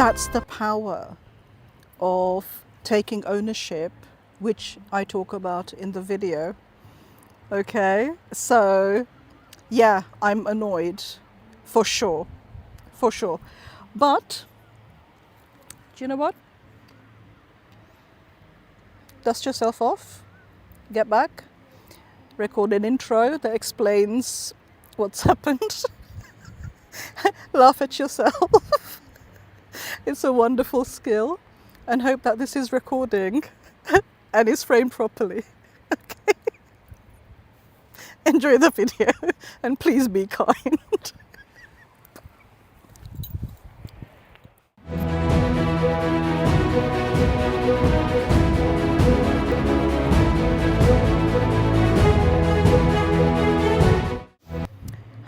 That's the power of taking ownership, which I talk about in the video. Okay, so yeah, I'm annoyed for sure, for sure. But do you know what? Dust yourself off, get back, record an intro that explains what's happened, laugh at yourself. It's a wonderful skill, and hope that this is recording and is framed properly. Okay. Enjoy the video and please be kind.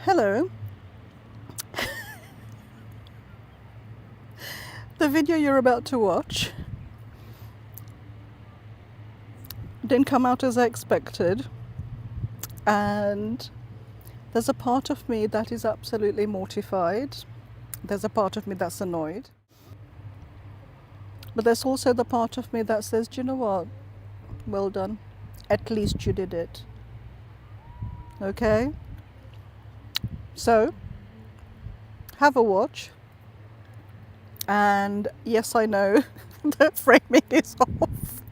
Hello. The video you're about to watch didn't come out as I expected, and there's a part of me that is absolutely mortified. There's a part of me that's annoyed. But there's also the part of me that says, do you know what? Well done. At least you did it. Okay? So, have a watch. And yes, I know the framing is off.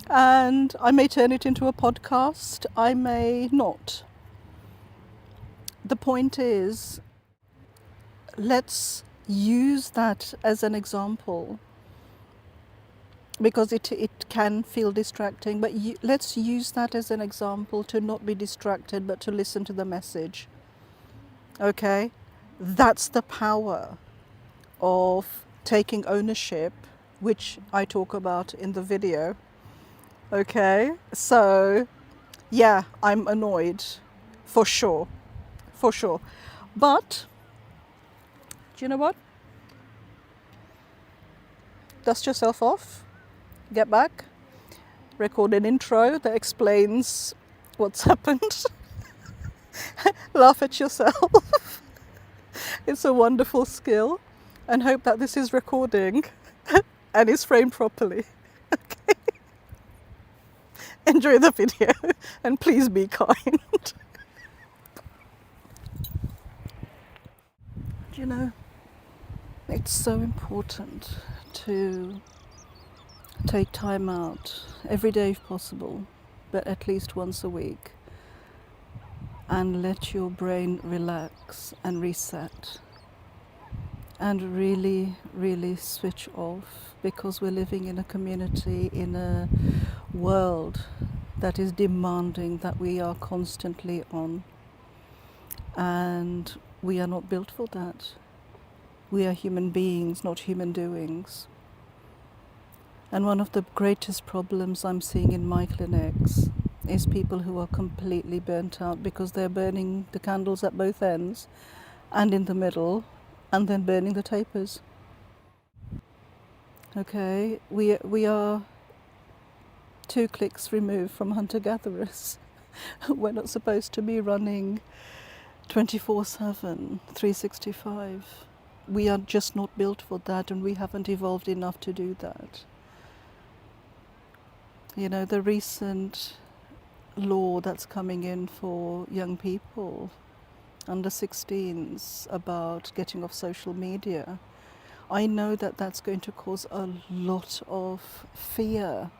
And I may turn it into a podcast, I may not. The point is, let's use that as an example, because it can feel distracting, but let's use that as an example to not be distracted, but to listen to the message. Okay? That's the power of taking ownership, which I talk about in the video. Okay, so yeah, I'm annoyed for sure, for sure. But do you know what? Dust yourself off, get back, record an intro that explains what's happened, laugh at yourself. It's a wonderful skill, and hope that this is recording and is framed properly. Okay. Enjoy the video and please be kind. Do you know, it's so important to take time out every day if possible, but at least once a week, and let your brain relax and reset and really, really switch off, because we're living in a community, in a world that is demanding that we are constantly on, and we are not built for that. We are human beings, not human doings. And one of the greatest problems I'm seeing in my clinics is people who are completely burnt out because they're burning the candles at both ends and in the middle, and then burning the tapers. Okay, we are 2 clicks removed from hunter-gatherers. We're not supposed to be running 24/7, 365. We are just not built for that, and we haven't evolved enough to do that. You know, the recent law that's coming in for young people under 16s about getting off social media, I know that that's going to cause a lot of fear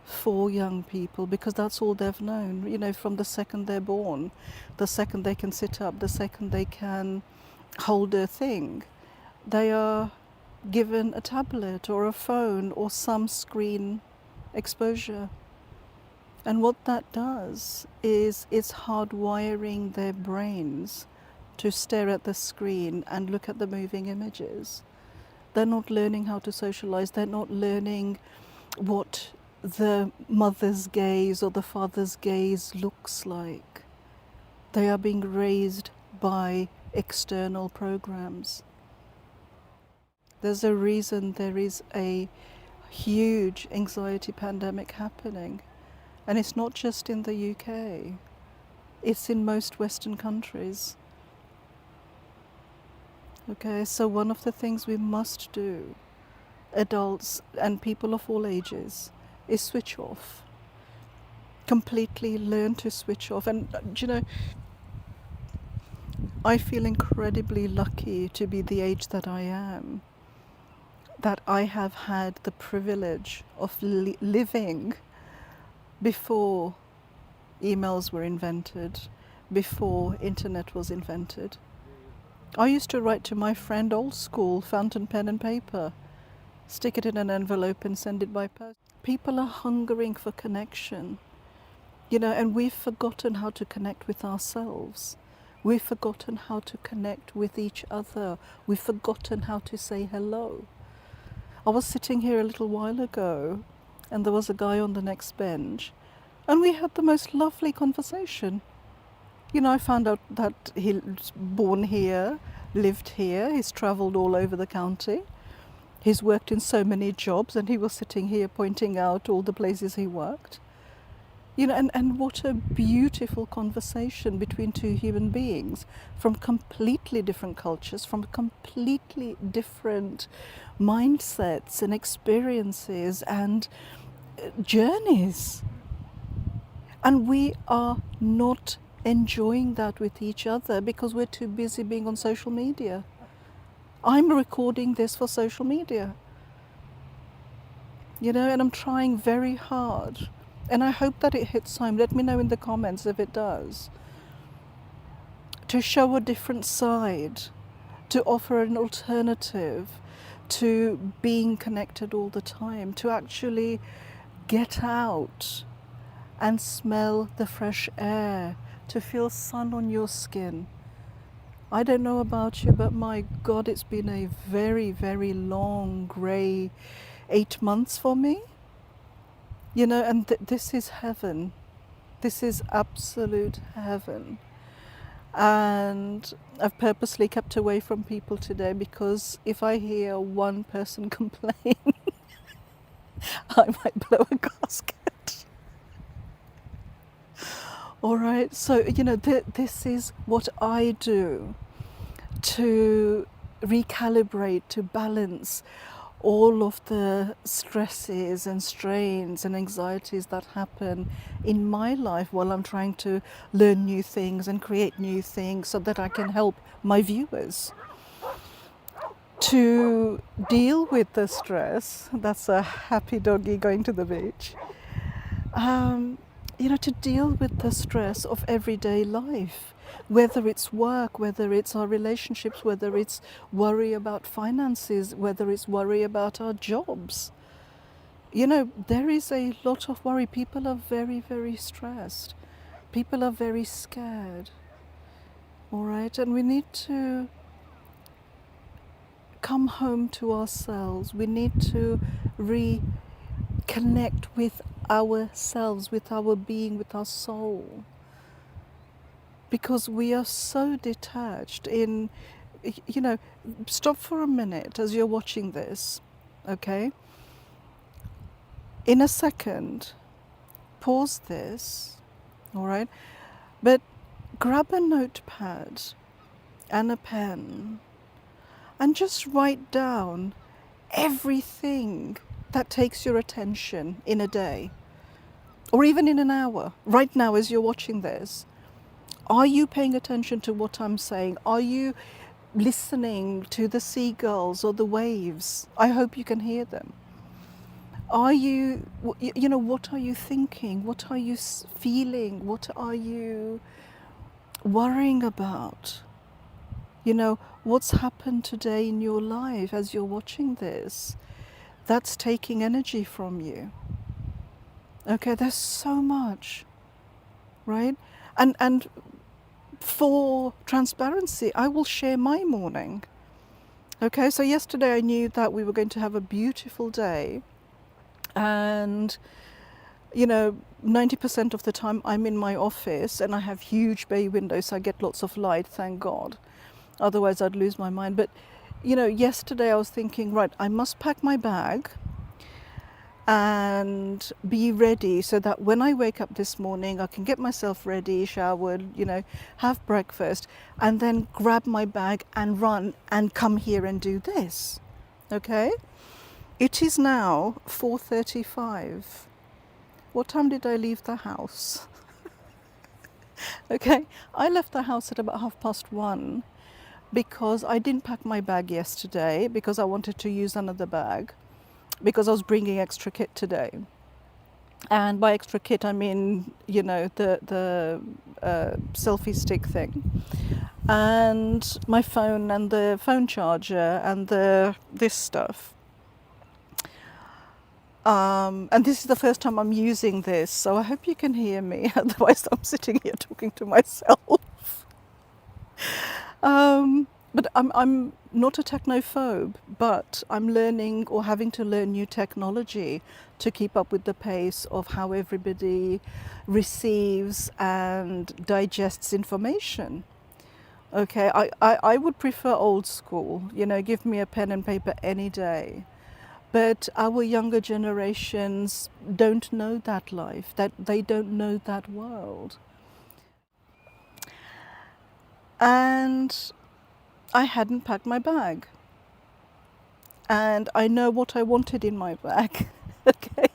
for young people, because that's all they've known, you know, from the second they're born, the second they can sit up, the second they can hold a thing, they are given a tablet or a phone or some screen exposure. And what that does is it's hardwiring their brains to stare at the screen and look at the moving images. They're not learning how to socialize. They're not learning what the mother's gaze or the father's gaze looks like. They are being raised by external programs. There's a reason there is a huge anxiety pandemic happening. And it's not just in the UK, it's in most Western countries. Okay, so one of the things we must do, adults and people of all ages, is switch off. Completely learn to switch off. And I feel incredibly lucky to be the age that I am, that I have had the privilege of living before emails were invented, before internet was invented. I used to write to my friend old school, fountain pen and paper, stick it in an envelope and send it by post. People are hungering for connection, and we've forgotten how to connect with ourselves. We've forgotten how to connect with each other. We've forgotten how to say hello. I was sitting here a little while ago and there was a guy on the next bench and we had the most lovely conversation. I found out that he's born here, lived here, he's travelled all over the county. He's worked in so many jobs and he was sitting here pointing out all the places he worked. And what a beautiful conversation between two human beings from completely different cultures, from completely different mindsets and experiences and journeys. And we are not enjoying that with each other because we're too busy being on social media. I'm recording this for social media, and I'm trying very hard. And I hope that it hits home. Let me know in the comments if it does. To show a different side, to offer an alternative to being connected all the time, to actually get out and smell the fresh air, to feel sun on your skin. I don't know about you, but my God, it's been a very, very long, grey 8 months for me. And this is heaven. This is absolute heaven. And I've purposely kept away from people today because if I hear one person complain, I might blow a gasket. All right, so, this is what I do to recalibrate, to balance all of the stresses and strains and anxieties that happen in my life while I'm trying to learn new things and create new things so that I can help my viewers to deal with the stress. That's a happy doggy going to the beach. To deal with the stress of everyday life, whether it's work, whether it's our relationships, whether it's worry about finances, whether it's worry about our jobs. There is a lot of worry. People are very, very stressed. People are very scared. All right, and we need to come home to ourselves. We need to reconnect with ourselves, with our being, with our soul. Because we are so detached in, stop for a minute as you're watching this, okay? In a second, pause this, all right? But grab a notepad and a pen and just write down everything that takes your attention in a day or even in an hour. Right now as you're watching this, are you paying attention to what I'm saying? Are you listening to the seagulls or the waves? I hope you can hear them. Are you, what are you thinking? What are you feeling? What are you worrying about? What's happened today in your life as you're watching this? That's taking energy from you. Okay, there's so much, right? And for transparency, I will share my morning. Okay, so yesterday I knew that we were going to have a beautiful day. And, 90% of the time I'm in my office and I have huge bay windows, so I get lots of light, thank God. Otherwise I'd lose my mind. But, yesterday I was thinking, right, I must pack my bag. and be ready so that when I wake up this morning, I can get myself ready, showered, have breakfast, and then grab my bag and run and come here and do this. Okay? It is now 4:35. What time did I leave the house? Okay, I left the house at about 1:30 because I didn't pack my bag yesterday because I wanted to use another bag because I was bringing extra kit today. And by extra kit, I mean, the selfie stick thing, and my phone and the phone charger and this stuff. And this is the first time I'm using this, so I hope you can hear me. Otherwise, I'm sitting here talking to myself. But I'm not a technophobe, but I'm learning or having to learn new technology to keep up with the pace of how everybody receives and digests information. Okay, I would prefer old school, give me a pen and paper any day. But our younger generations don't know that life, that they don't know that world. And I hadn't packed my bag. And I know what I wanted in my bag. Okay.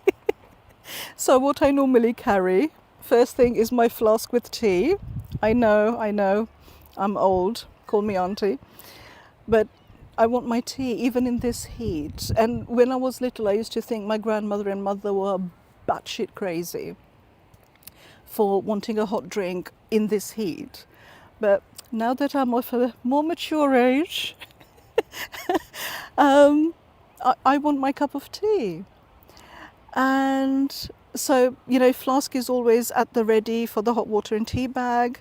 So what I normally carry, first thing is my flask with tea. I know, I'm old, call me auntie. But I want my tea even in this heat. And when I was little, I used to think my grandmother and mother were batshit crazy for wanting a hot drink in this heat. But now that I'm of a more mature age, I want my cup of tea. And so, flask is always at the ready for the hot water and tea bag.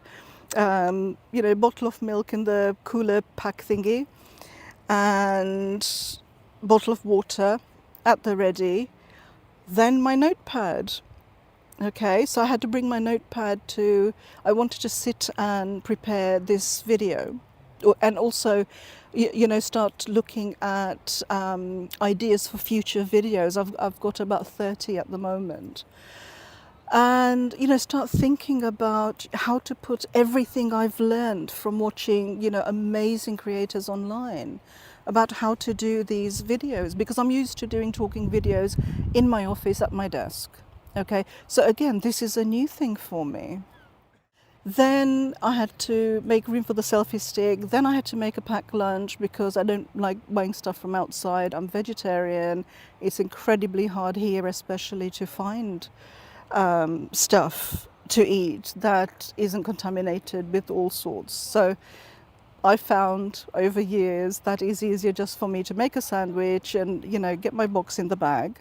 Bottle of milk in the cooler pack thingy, and bottle of water at the ready. Then my notepad. Okay, so I had to bring my notepad I wanted to sit and prepare this video, and also, start looking at ideas for future videos. I've got about 30 at the moment. And, start thinking about how to put everything I've learned from watching, amazing creators online about how to do these videos, because I'm used to doing talking videos in my office at my desk. Okay, so again, this is a new thing for me. Then I had to make room for the selfie stick. Then I had to make a packed lunch because I don't like buying stuff from outside. I'm vegetarian. It's incredibly hard here, especially to find stuff to eat that isn't contaminated with all sorts. So I found over years that it's easier just for me to make a sandwich and, get my box in the bag.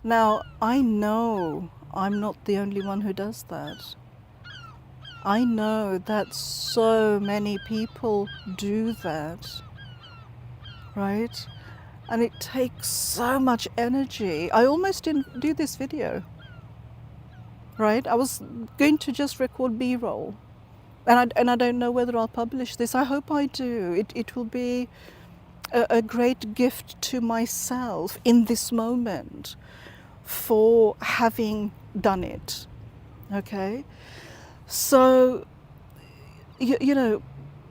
Now, I know I'm not the only one who does that. I know that so many people do that, right? And it takes so much energy. I almost didn't do this video, right? I was going to just record B-roll. And I don't know whether I'll publish this. I hope I do. It will be a great gift to myself in this moment for having done it, okay? So,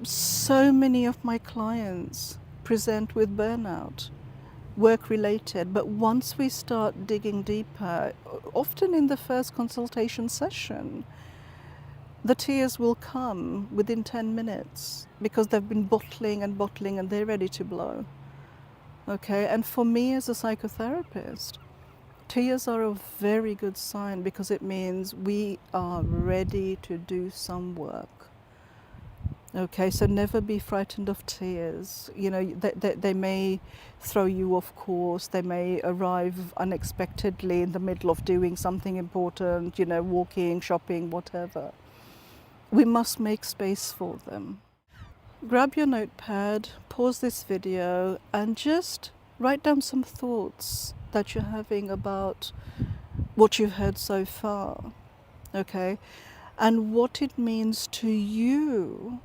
so many of my clients present with burnout, work-related, but once we start digging deeper, often in the first consultation session, the tears will come within 10 minutes because they've been bottling and they're ready to blow. Okay, and for me as a psychotherapist, tears are a very good sign because it means we are ready to do some work. Okay, so never be frightened of tears. They may throw you off course, they may arrive unexpectedly in the middle of doing something important, walking, shopping, whatever. We must make space for them. Grab your notepad, pause this video, and just write down some thoughts that you're having about what you've heard so far, okay? And what it means to you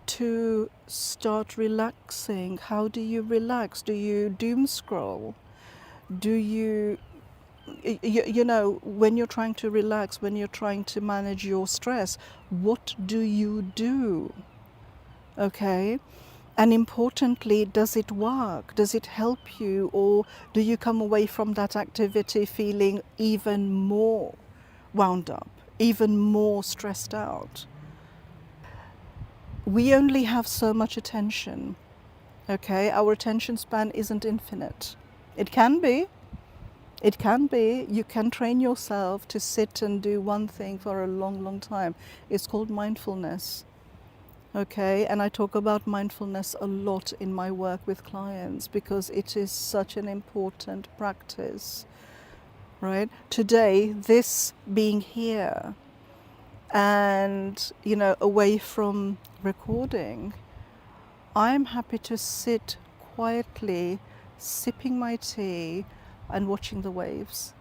to start relaxing. How do you relax? Do you doom scroll? Do you you know, when you're trying to relax, when you're trying to manage your stress, what do you do? Okay? And importantly, does it work? Does it help you? Or do you come away from that activity feeling even more wound up, even more stressed out? We only have so much attention, okay? Our attention span isn't infinite. It can be. It can be. You can train yourself to sit and do one thing for a long, long time. It's called mindfulness. Okay, and I talk about mindfulness a lot in my work with clients because it is such an important practice, right? Today, this being here and, you know, away from recording, I'm happy to sit quietly, sipping my tea and watching the waves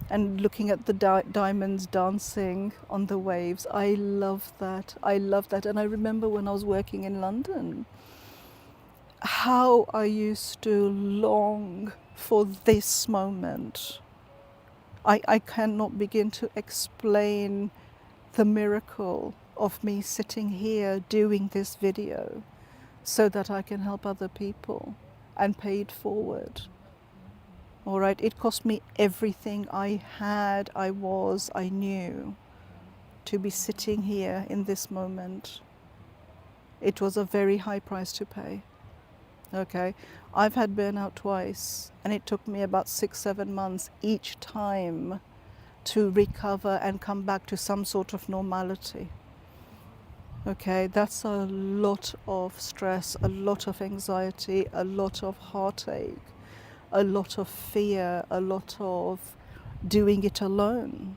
and looking at the diamonds dancing on the waves. I love that. I love that. And I remember when I was working in London, how I used to long for this moment. I cannot begin to explain the miracle of me sitting here doing this video so that I can help other people and pay it forward. All right, it cost me everything I had, I knew, to be sitting here in this moment. It was a very high price to pay. Okay, I've had burnout twice, and it took me about 6-7 months each time to recover and come back to some sort of normality. Okay, that's a lot of stress, a lot of anxiety, a lot of heartache, a lot of fear, a lot of doing it alone.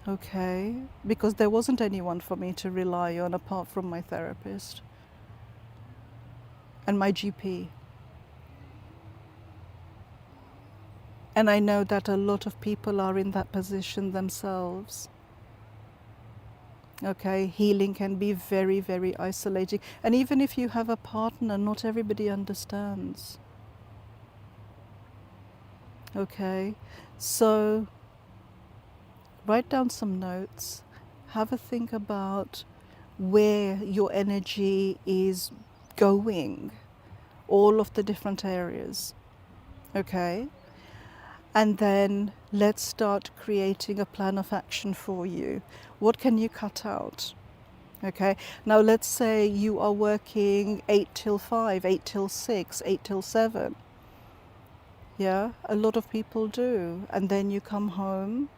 Okay, because there wasn't anyone for me to rely on apart from my therapist and my GP. And I know that a lot of people are in that position themselves. Okay, healing can be very, very isolating. And even if you have a partner, not everybody understands. Okay, so write down some notes, have a think about where your energy is going, all of the different areas, okay? And then let's start creating a plan of action for you. What can you cut out? Okay, now let's say you are working 8 till 5, 8 till 6, 8 till 7. Yeah, a lot of people do. And then you come home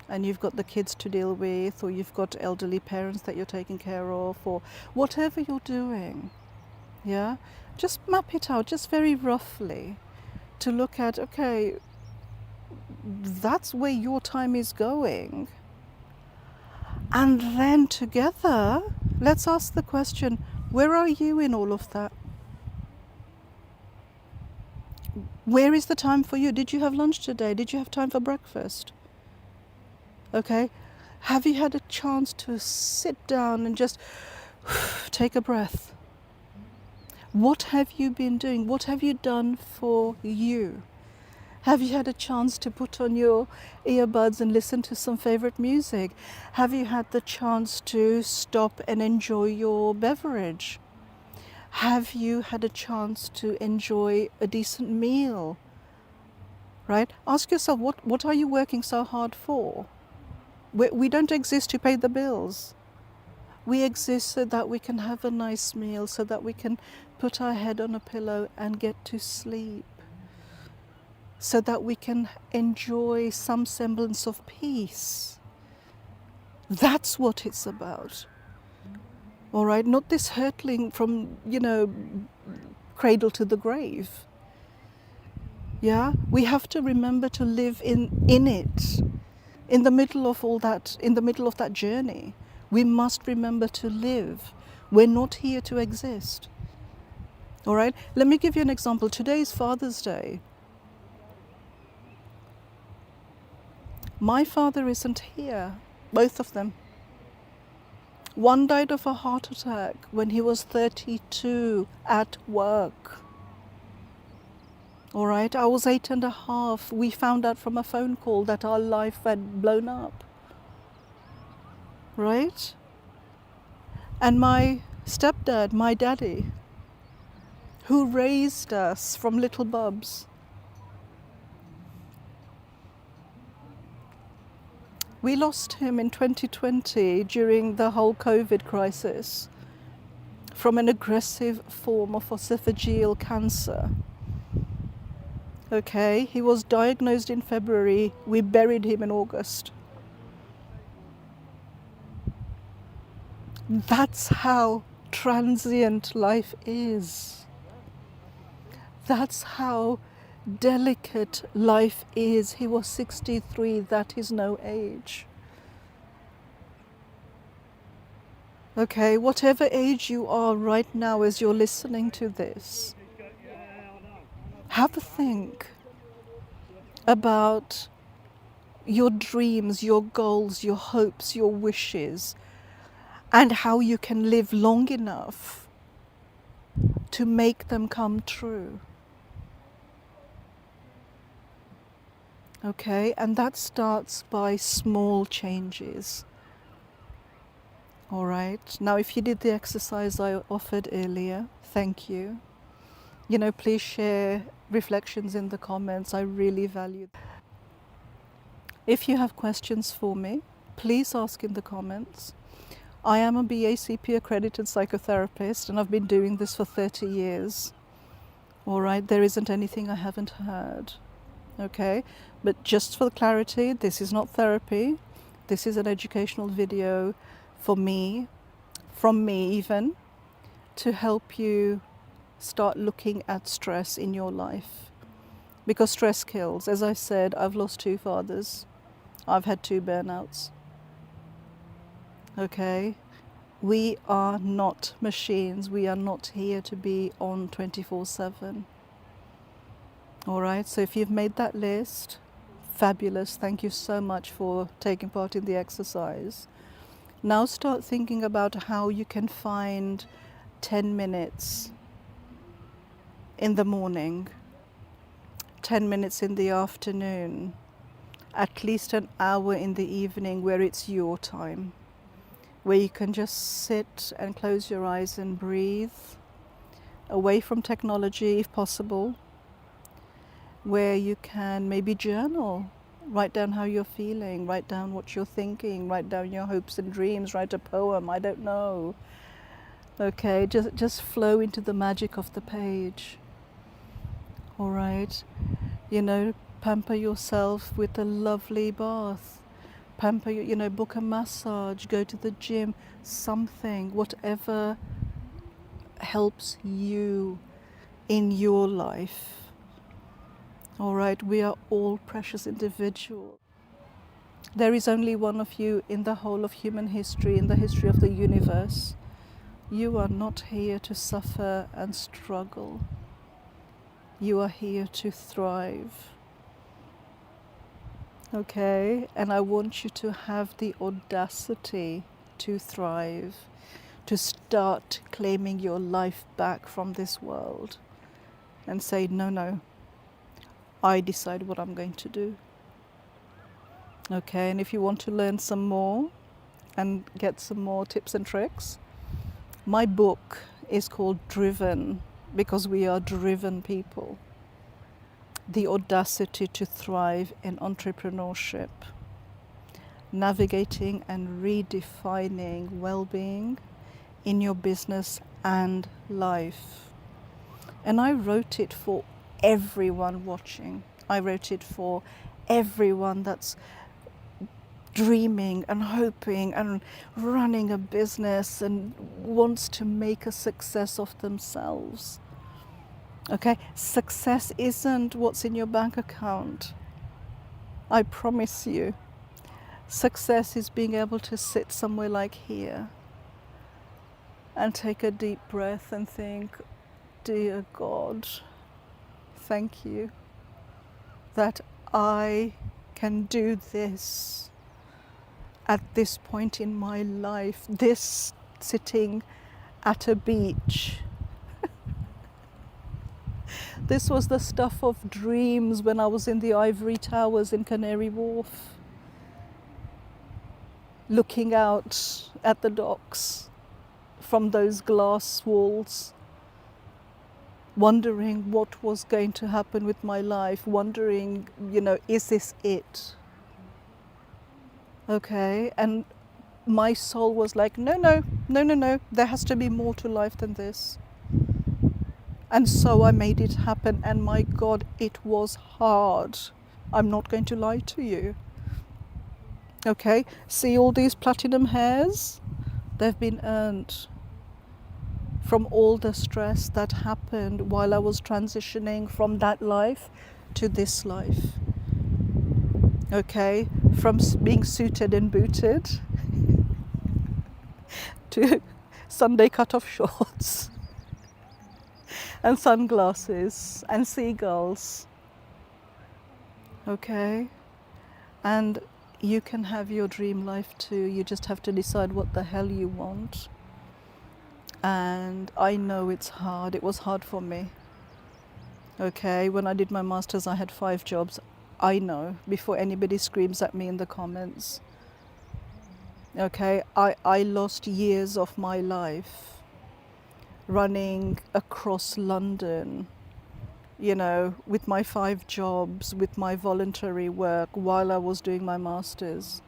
and you've got the kids to deal with, or you've got elderly parents that you're taking care of, or whatever you're doing. Yeah, just map it out, just very roughly, to look at, okay, that's where your time is going. And then together, let's ask the question, where are you in all of that? Where is the time for you? Did you have lunch today? Did you have time for breakfast? Okay, have you had a chance to sit down and just take a breath? What have you been doing? What have you done for you? Have you had a chance to put on your earbuds and listen to some favorite music? Have you had the chance to stop and enjoy your beverage? Have you had a chance to enjoy a decent meal? Right? Ask yourself, what are you working so hard for? We don't exist to pay the bills. We exist so that we can have a nice meal, so that we can put our head on a pillow and get to sleep, so that we can enjoy some semblance of peace. That's what it's about. All right, not this hurtling from, cradle to the grave. Yeah, we have to remember to live in it, in the middle of all that, in the middle of that journey. We must remember to live. We're not here to exist. All right, let me give you an example. Today is Father's Day. My father isn't here, both of them. One died of a heart attack when he was 32 at work. All right, I was 8.5. We found out from a phone call that our life had blown up. Right? And my stepdad, my daddy, who raised us from little bubs, we lost him in 2020 during the whole COVID crisis from an aggressive form of esophageal cancer. Okay, he was diagnosed in February. We buried him in August. That's how transient life is. That's how delicate life is. He was 63. That is no age. Okay, whatever age you are right now as you're listening to this, have a think about your dreams, your goals, your hopes, your wishes, and how you can live long enough to make them come true. Okay, and that starts by small changes. All right, now if you did the exercise I offered earlier, thank you. Please share reflections in the comments. I really value that. If you have questions for me, please ask in the comments. I am a BACP accredited psychotherapist and I've been doing this for 30 years. All right, there isn't anything I haven't heard. Okay, but just for clarity, this is not therapy. This is an educational video for me, from me even, to help you start looking at stress in your life. Because stress kills. As I said, I've lost 2 fathers. I've had 2 burnouts. Okay? We are not machines. We are not here to be on 24/7. All right? So if you've made that list, fabulous. Thank you so much for taking part in the exercise. Now start thinking about how you can find 10 minutes in the morning, 10 minutes in the afternoon, at least an hour in the evening where it's your time, where you can just sit and close your eyes and breathe, away from technology if possible, where you can maybe journal, write down how you're feeling, write down what you're thinking, write down your hopes and dreams, write a poem, I don't know. Okay, just flow into the magic of the page. All right, pamper yourself with a lovely bath. Pamper, book a massage, go to the gym, something, whatever helps you in your life. All right, we are all precious individuals. There is only one of you in the whole of human history, in the history of the universe. You are not here to suffer and struggle. You are here to thrive. Okay, and I want you to have the audacity to thrive, to start claiming your life back from this world and say, no, I decide what I'm going to do. Okay, and if you want to learn some more and get some more tips and tricks, my book is called Driven, because we are driven people. The audacity to thrive in entrepreneurship, navigating and redefining well-being in your business and life. And I wrote it for everyone watching. I wrote it for everyone that's dreaming and hoping and running a business and wants to make a success of themselves. Okay, success isn't what's in your bank account. I promise you. Success is being able to sit somewhere like here and take a deep breath and think, dear God, thank you that I can do this at this point in my life, this sitting at a beach, This was the stuff of dreams when I was in the ivory towers in Canary Wharf, looking out at the docks from those glass walls, wondering what was going to happen with my life, wondering, is this it? Okay, and my soul was like, no, there has to be more to life than this. And so I made it happen, and my God, it was hard. I'm not going to lie to you. Okay, see all these platinum hairs? They've been earned from all the stress that happened while I was transitioning from that life to this life. Okay, from being suited and booted to Sunday cut-off shorts and sunglasses and seagulls. Okay, and you can have your dream life too. You just have to decide what the hell you want. And I know it's hard. It was hard for me. Okay, when I did my master's, I had 5 jobs. I know, before anybody screams at me in the comments. Okay, I lost years of my life running across London, with my 5 jobs, with my voluntary work while I was doing my master's.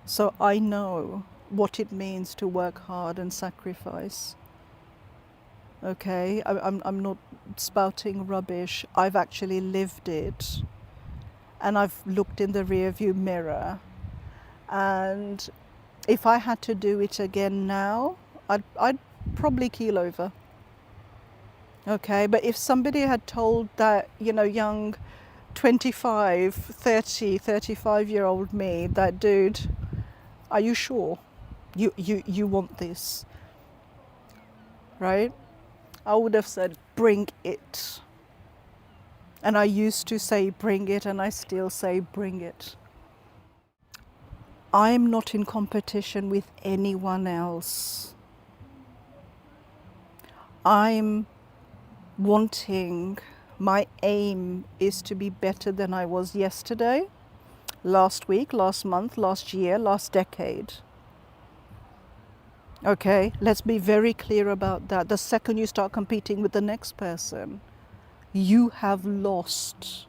So I know what it means to work hard and sacrifice. Okay, I'm not spouting rubbish. I've actually lived it, and I've looked in the rearview mirror. And if I had to do it again now, I'd probably keel over. Okay, but if somebody had told that, young 25, 30, 35-year-old me that, dude, are you sure you want this? Right? I would have said, bring it. And I used to say, bring it, and I still say, bring it. I'm not in competition with anyone else. I'm wanting, my aim is to be better than I was yesterday, last week, last month, last year, last decade. Okay, let's be very clear about that. The second you start competing with the next person, you have lost,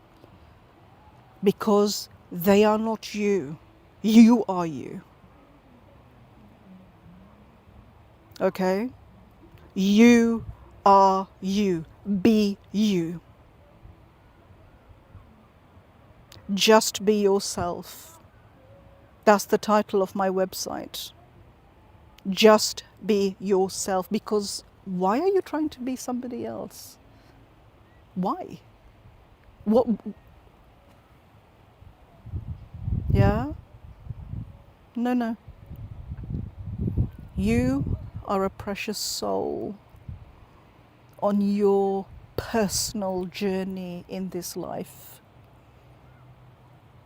because they are not you. You are you. Okay? You are you. Be you. Just be yourself. That's the title of my website. Just be yourself. Because why are you trying to be somebody else? Why? What? Yeah? No. You are a precious soul on your personal journey in this life.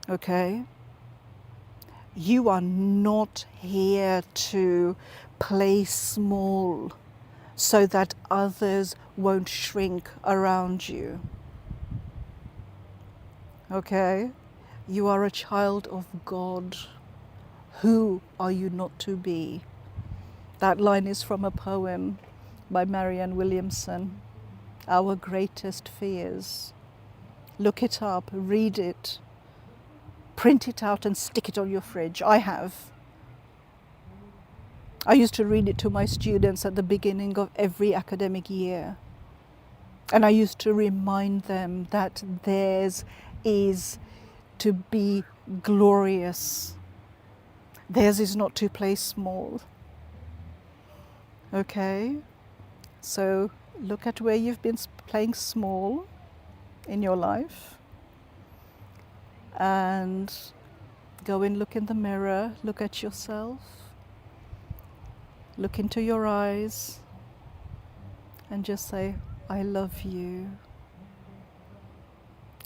Okay? You are not here to play small so that others won't shrink around you. Okay? You are a child of God. Who are you not to be? That line is from a poem by Marianne Williamson, Our Greatest Fears. Look it up, read it, print it out and stick it on your fridge. I have. I used to read it to my students at the beginning of every academic year. And I used to remind them that theirs is to be glorious. Theirs is not to play small. Okay? So look at where you've been playing small in your life. And go and look in the mirror, look at yourself, look into your eyes, and just say, I love you.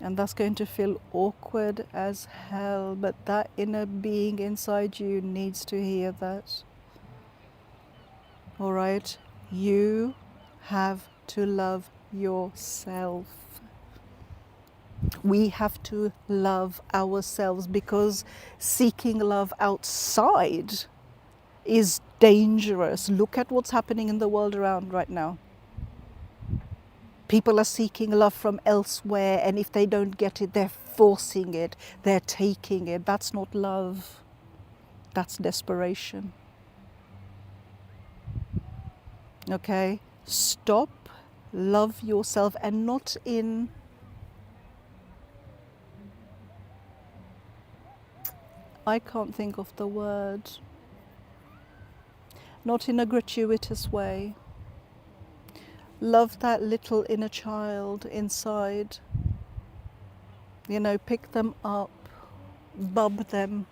And that's going to feel awkward as hell, but that inner being inside you needs to hear that. All right? You have to love yourself. We have to love ourselves, because seeking love outside is dangerous. Look at what's happening in the world around right now. People are seeking love from elsewhere, and if they don't get it, they're forcing it, they're taking it. That's not love. That's desperation. Okay? Stop, love yourself, and not in I can't think of the word. Not in a gratuitous way. Love that little inner child inside. You know, pick them up, bub them,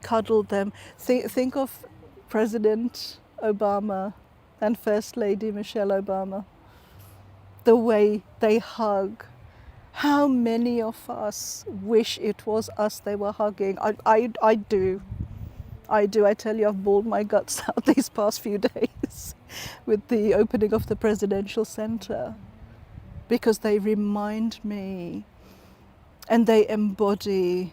cuddle them. Think of President Obama and First Lady Michelle Obama. The way they hug. How many of us wish it was us they were hugging? I do. I do. I tell you, I've bawled my guts out these past few days with the opening of the Presidential Center, because they remind me and they embody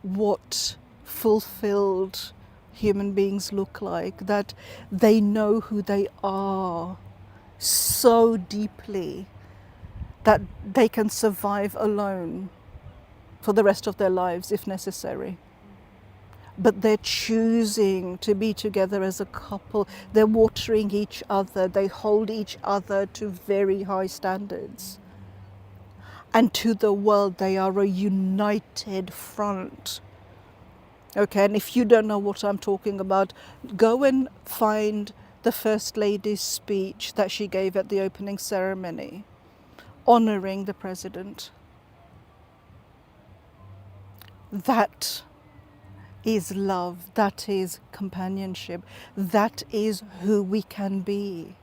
what fulfilled human beings look like, that they know who they are so deeply that they can survive alone for the rest of their lives if necessary. But they're choosing to be together as a couple. They're watering each other. They hold each other to very high standards. And to the world, they are a united front. Okay, and if you don't know what I'm talking about, go and find the First Lady's speech that she gave at the opening ceremony, honoring the president. That is love, that is companionship, that is who we can be.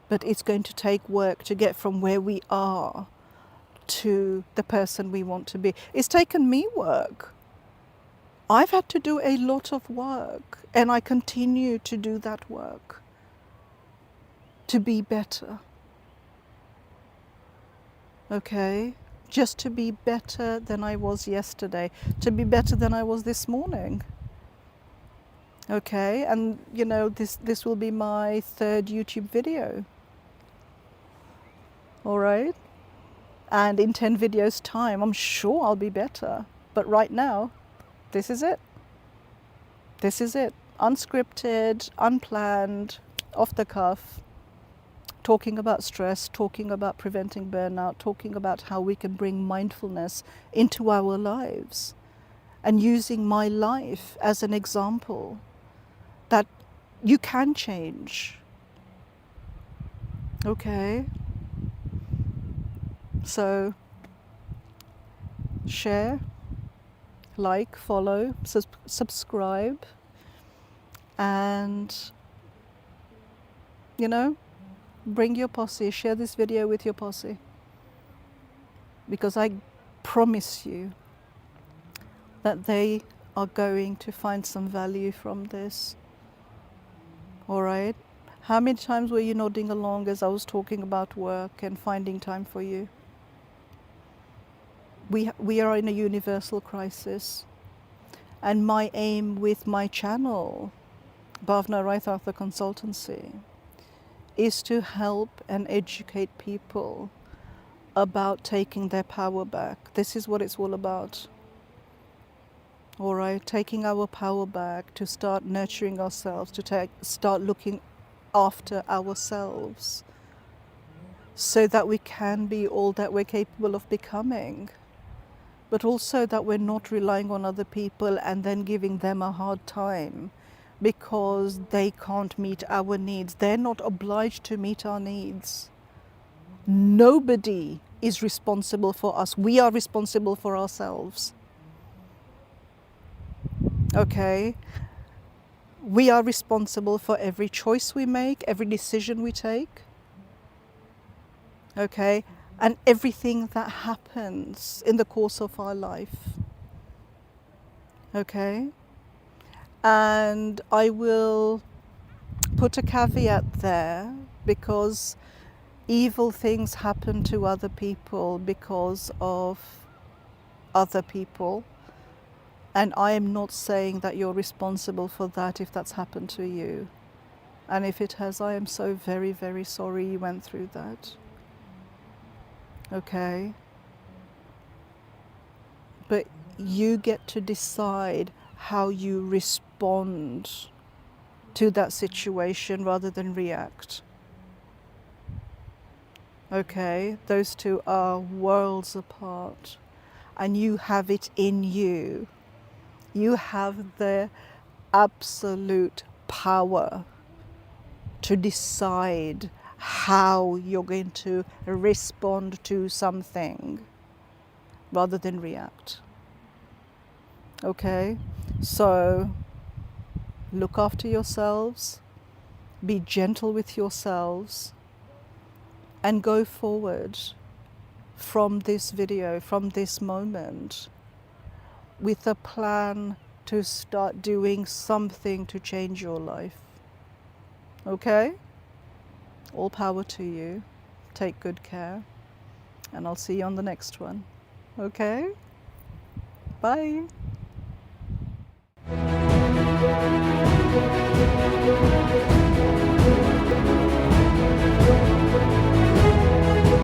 But it's going to take work to get from where we are to the person we want to be. It's taken me work. I've had to do a lot of work, and I continue to do that work to be better. Okay? Just to be better than I was yesterday, to be better than I was this morning. Okay, and you know, this will be my 3rd YouTube video. All right? And in 10 videos time, I'm sure I'll be better. But right now, this is it. This is it. Unscripted, unplanned, off the cuff. Talking about stress, talking about preventing burnout, talking about how we can bring mindfulness into our lives, and using my life as an example that you can change. Okay? So, share, like, follow, subscribe, and, you know, bring your posse, share this video with your posse. Because I promise you that they are going to find some value from this. All right? How many times were you nodding along as I was talking about work and finding time for you? We are in a universal crisis. And my aim with my channel, Bhavna Raithatha Consultancy, is to help and educate people about taking their power back. This is what it's all about. All right, taking our power back, to start nurturing ourselves, to start looking after ourselves, so that we can be all that we're capable of becoming, but also that we're not relying on other people and then giving them a hard time because they can't meet our needs. They're not obliged to meet our needs. Nobody is responsible for us. We are responsible for ourselves. Okay? We are responsible for every choice we make, every decision we take. Okay? And everything that happens in the course of our life. Okay? And I will put a caveat there, because evil things happen to other people because of other people. And I am not saying that you're responsible for that if that's happened to you. And if it has, I am so very, very sorry you went through that. Okay? But you get to decide how you respond to that situation rather than react. Okay? Those two are worlds apart. And you have it in you. You have the absolute power to decide how you're going to respond to something rather than react. Okay? So look after yourselves, be gentle with yourselves, and go forward from this video, from this moment, with a plan to start doing something to change your life. Okay? All power to you. Take good care. And I'll see you on the next one. Okay? Bye.